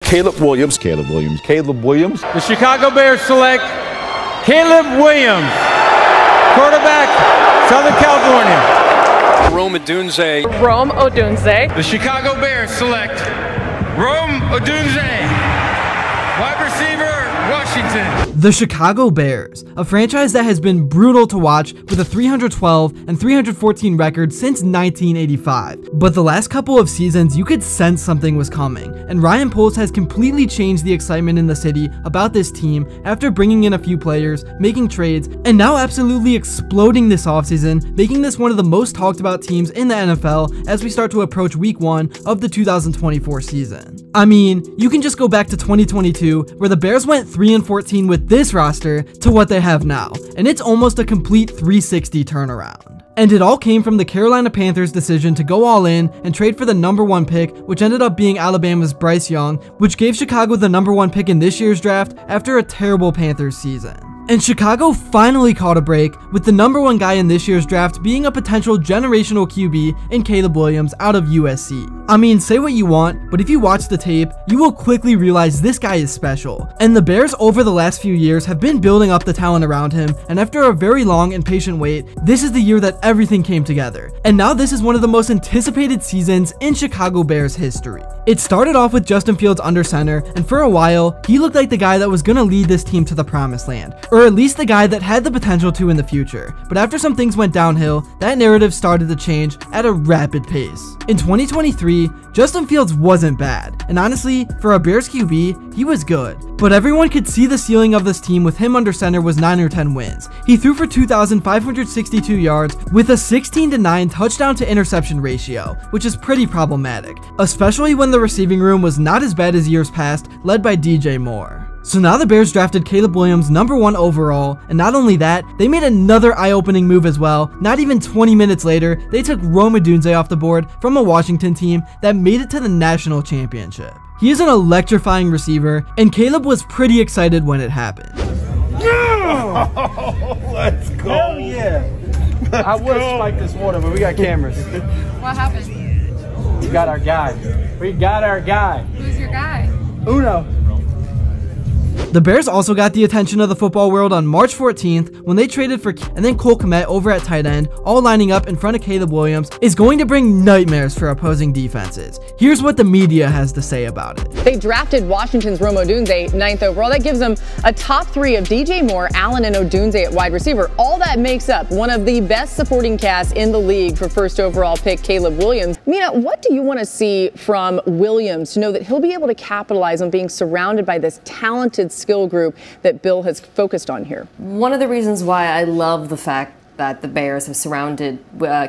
Caleb Williams. The Chicago Bears select Caleb Williams, quarterback, Southern California. Rome Odunze. The Chicago Bears select Rome Odunze, wide receiver, Washington. The Chicago Bears, a franchise that has been brutal to watch with a 312 and 314 record since 1985. But the last couple of seasons, you could sense something was coming, and Ryan Poles has completely changed the excitement in the city about this team after bringing in a few players, making trades, and now absolutely exploding this offseason, making this one of the most talked about teams in the NFL as we start to approach week 1 of the 2024 season. I mean, you can just go back to 2022, where the Bears went 3-14 with this roster to what they have now, and it's almost a complete 360 turnaround. And it all came from the Carolina Panthers' decision to go all in and trade for the #1 pick, which ended up being Alabama's Bryce Young, which gave Chicago the #1 pick in this year's draft after a terrible Panthers season. And Chicago finally caught a break, with the #1 guy in this year's draft being a potential generational QB in Caleb Williams out of USC. I mean, say what you want, but if you watch the tape, you will quickly realize this guy is special. And the Bears over the last few years have been building up the talent around him, and after a very long and patient wait, this is the year that everything came together. And now this is one of the most anticipated seasons in Chicago Bears history. It started off with Justin Fields under center, and for a while, he looked like the guy that was gonna lead this team to the promised land, or at least the guy that had the potential to in the future. But after some things went downhill, that narrative started to change at a rapid pace. In 2023, Justin Fields wasn't bad, and honestly, for a Bears QB, he was good. But everyone could see the ceiling of this team with him under center was 9 or 10 wins. He threw for 2,562 yards with a 16-9 touchdown to interception ratio, which is pretty problematic, especially when the receiving room was not as bad as years past, led by DJ Moore. So now the Bears drafted Caleb Williams #1 overall, and not only that, they made another eye-opening move as well. Not even 20 minutes later, they took Rome Odunze off the board from a Washington team that made it to the national championship. He is an electrifying receiver, and Caleb was pretty excited when it happened. Let's go. Hell yeah. I would have spiked this water, but we got cameras. What happened? We got our guy. Who's your guy? Uno. The Bears also got the attention of the football world on March 14th when they traded for and then Cole Kmet over at tight end, all lining up in front of Caleb Williams, is going to bring nightmares for opposing defenses. Here's what the media has to say about it. They drafted Washington's Rome Odunze 9th overall. That gives them a top 3 of DJ Moore, Allen, and Odunze at wide receiver. All that makes up one of the best supporting casts in the league for first overall pick Caleb Williams. Mina, what do you want to see from Williams to know that he'll be able to capitalize on being surrounded by this talented skill group that Bill has focused on here? One of the reasons why I love the fact that the Bears have surrounded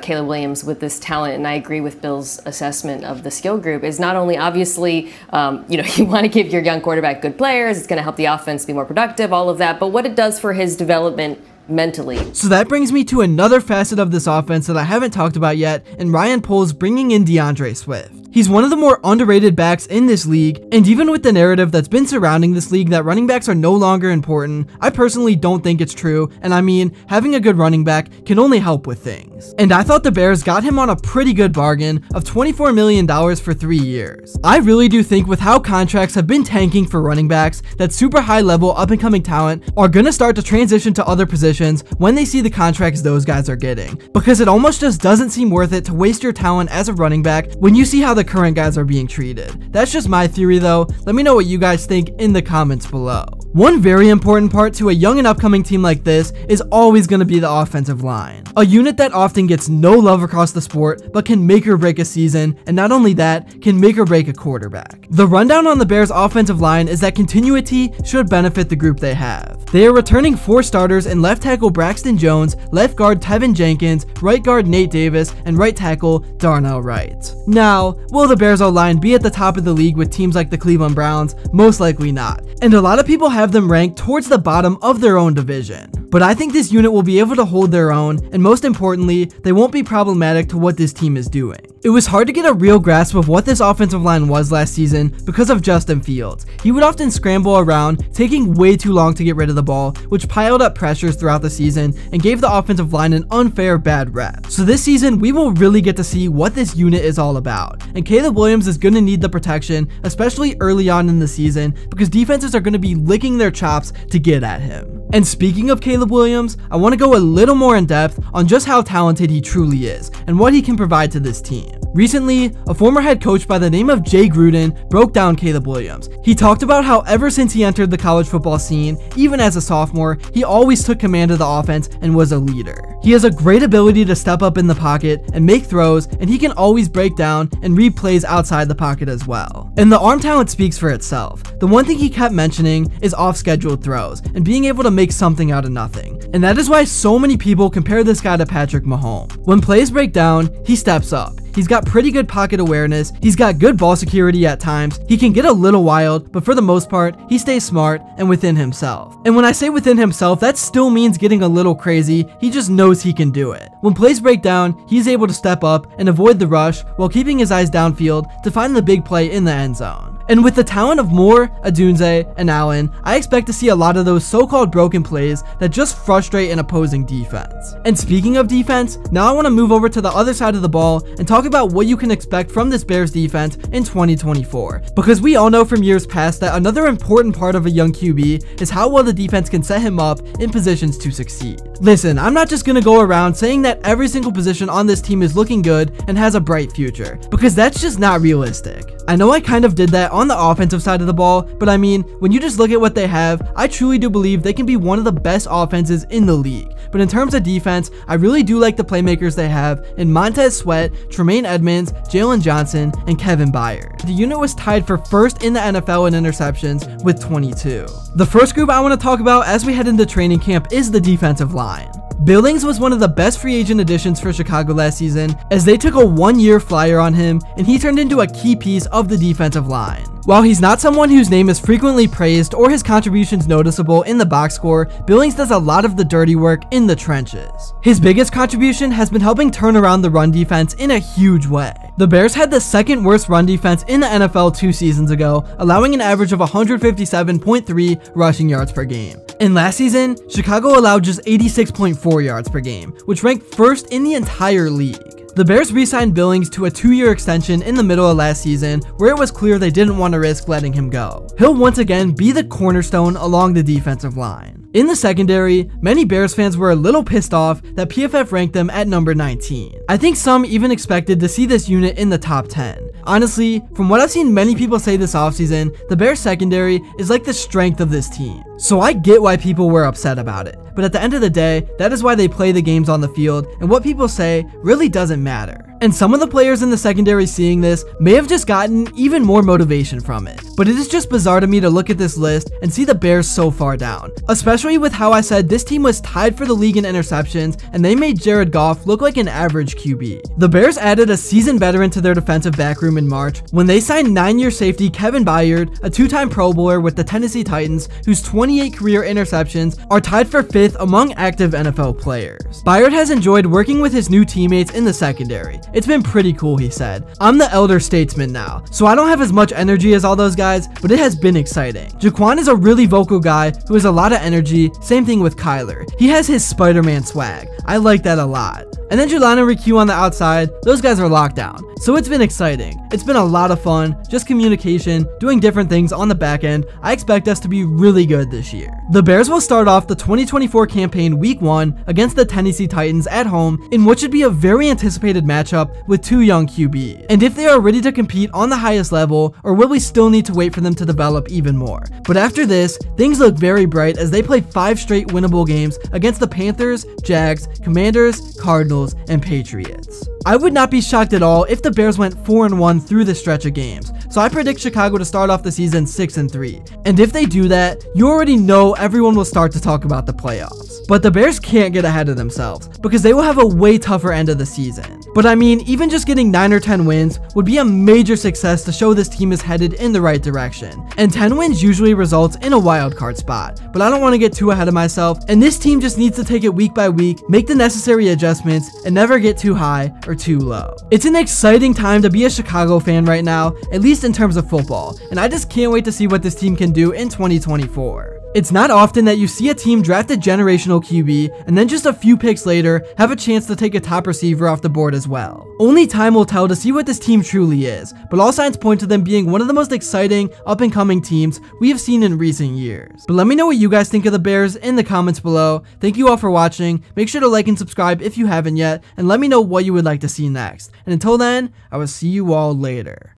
Caleb Williams with this talent, and I agree with Bill's assessment of the skill group, is not only obviously, you want to give your young quarterback good players, it's going to help the offense be more productive, all of that, but what it does for his development mentally. So that brings me to another facet of this offense that I haven't talked about yet, and Ryan Poles bringing in DeAndre Swift. He's one of the more underrated backs in this league, and even with the narrative that's been surrounding this league that running backs are no longer important, I personally don't think it's true, and I mean, having a good running back can only help with things. And I thought the Bears got him on a pretty good bargain of $24 million for 3 years. I really do think with how contracts have been tanking for running backs, that super high level up and coming talent are gonna start to transition to other positions when they see the contracts those guys are getting, because it almost just doesn't seem worth it to waste your talent as a running back when you see how the current guys are being treated. That's just my theory though. Let me know what you guys think in the comments below. One very important part to a young and upcoming team like this is always going to be the offensive line. A unit that often gets no love across the sport, but can make or break a season, and not only that, can make or break a quarterback. The rundown on the Bears' offensive line is that continuity should benefit the group they have. They are returning 4 starters in left tackle Braxton Jones, left guard Tevin Jenkins, right guard Nate Davis, and right tackle Darnell Wright. Now, will the Bears O-line be at the top of the league with teams like the Cleveland Browns? Most likely not. And a lot of people have them ranked towards the bottom of their own division. But I think this unit will be able to hold their own, and most importantly, they won't be problematic to what this team is doing. It was hard to get a real grasp of what this offensive line was last season because of Justin Fields. He would often scramble around, taking way too long to get rid of the ball, which piled up pressures throughout the season and gave the offensive line an unfair bad rep. So this season, we will really get to see what this unit is all about. And Caleb Williams is going to need the protection, especially early on in the season, because defenses are going to be licking their chops to get at him. And speaking of Caleb Williams, I want to go a little more in depth on just how talented he truly is and what he can provide to this team. Recently, a former head coach by the name of Jay Gruden broke down Caleb Williams. He talked about how ever since he entered the college football scene, even as a sophomore, he always took command of the offense and was a leader. He has a great ability to step up in the pocket and make throws, and he can always break down and read plays outside the pocket as well. And the arm talent speaks for itself. The one thing he kept mentioning is off-scheduled throws and being able to make something out of nothing. And that is why so many people compare this guy to Patrick Mahomes. When plays break down, he steps up. He's got pretty good pocket awareness, he's got good ball security at times, he can get a little wild, but for the most part, he stays smart and within himself. And when I say within himself, that still means getting a little crazy, he just knows he can do it. When plays break down, he's able to step up and avoid the rush while keeping his eyes downfield to find the big play in the end zone. And with the talent of Moore, Odunze, and Allen, I expect to see a lot of those so-called broken plays that just frustrate an opposing defense. And speaking of defense, now I want to move over to the other side of the ball and talk about what you can expect from this Bears defense in 2024. Because we all know from years past that another important part of a young QB is how well the defense can set him up in positions to succeed. Listen, I'm not just going to go around saying that every single position on this team is looking good and has a bright future, because that's just not realistic. I know I kind of did that on the offensive side of the ball, but I mean, when you just look at what they have, I truly do believe they can be one of the best offenses in the league. But in terms of defense, I really do like the playmakers they have in Montez Sweat, Tremaine Edmonds, Jalen Johnson, and Kevin Byard. The unit was tied for first in the NFL in interceptions with 22. The first group I want to talk about as we head into training camp is the defensive line. Billings was one of the best free agent additions for Chicago last season, as they took a one-year flyer on him and he turned into a key piece of the defensive line. While he's not someone whose name is frequently praised or his contributions noticeable in the box score, Billings does a lot of the dirty work in the trenches. His biggest contribution has been helping turn around the run defense in a huge way. The Bears had the second worst run defense in the NFL 2 seasons ago, allowing an average of 157.3 rushing yards per game. And last season, Chicago allowed just 86.4 yards per game, which ranked first in the entire league. The Bears re-signed Billings to a 2-year extension in the middle of last season, where it was clear they didn't want to risk letting him go. He'll once again be the cornerstone along the defensive line. In the secondary, many Bears fans were a little pissed off that PFF ranked them at number 19. I think some even expected to see this unit in the top 10. Honestly, from what I've seen many people say this offseason, the Bears secondary is like the strength of this team. So I get why people were upset about it, but at the end of the day, that is why they play the games on the field, and what people say really doesn't matter. And some of the players in the secondary seeing this may have just gotten even more motivation from it. But it is just bizarre to me to look at this list and see the Bears so far down, especially with how I said this team was tied for the league in interceptions and they made Jared Goff look like an average QB. The Bears added a seasoned veteran to their defensive back room in March when they signed 9-year safety Kevin Byard, a 2-time Pro Bowler with the Tennessee Titans, whose 28 career interceptions are tied for 5th among active NFL players. Byard has enjoyed working with his new teammates in the secondary. It's been pretty cool, he said. I'm the elder statesman now, so I don't have as much energy as all those guys, but it has been exciting. Jaquan is a really vocal guy who has a lot of energy, same thing with Kyler. He has his Spider-Man swag. I like that a lot. And then Jelani and Riku on the outside, those guys are locked down. So it's been exciting. It's been a lot of fun, just communication, doing different things on the back end. I expect us to be really good this year. The Bears will start off the 2024 campaign week 1 against the Tennessee Titans at home in what should be a very anticipated matchup with 2 young QBs. And if they are ready to compete on the highest level, or will we still need to wait for them to develop even more? But after this, things look very bright as they play 5 straight winnable games against the Panthers, Jags, Commanders, Cardinals, and Patriots. I would not be shocked at all if the Bears went 4-1 through the stretch of games, so I predict Chicago to start off the season 6-3. And if they do that, you already know everyone will start to talk about the playoffs. But the Bears can't get ahead of themselves because they will have a way tougher end of the season. But I mean, even just getting 9 or 10 wins would be a major success to show this team is headed in the right direction. And 10 wins usually results in a wild card spot. But I don't want to get too ahead of myself, and this team just needs to take it week by week, make the necessary adjustments, and never get too high or too low. It's an exciting time to be a Chicago fan right now, at least in terms of football, and I just can't wait to see what this team can do in 2024. It's not often that you see a team draft a generational QB and then just a few picks later have a chance to take a top receiver off the board as well. Only time will tell to see what this team truly is, but all signs point to them being one of the most exciting up-and-coming teams we have seen in recent years. But let me know what you guys think of the Bears in the comments below. Thank you all for watching. Make sure to like and subscribe if you haven't yet, and let me know what you would like to see next. And until then, I will see you all later.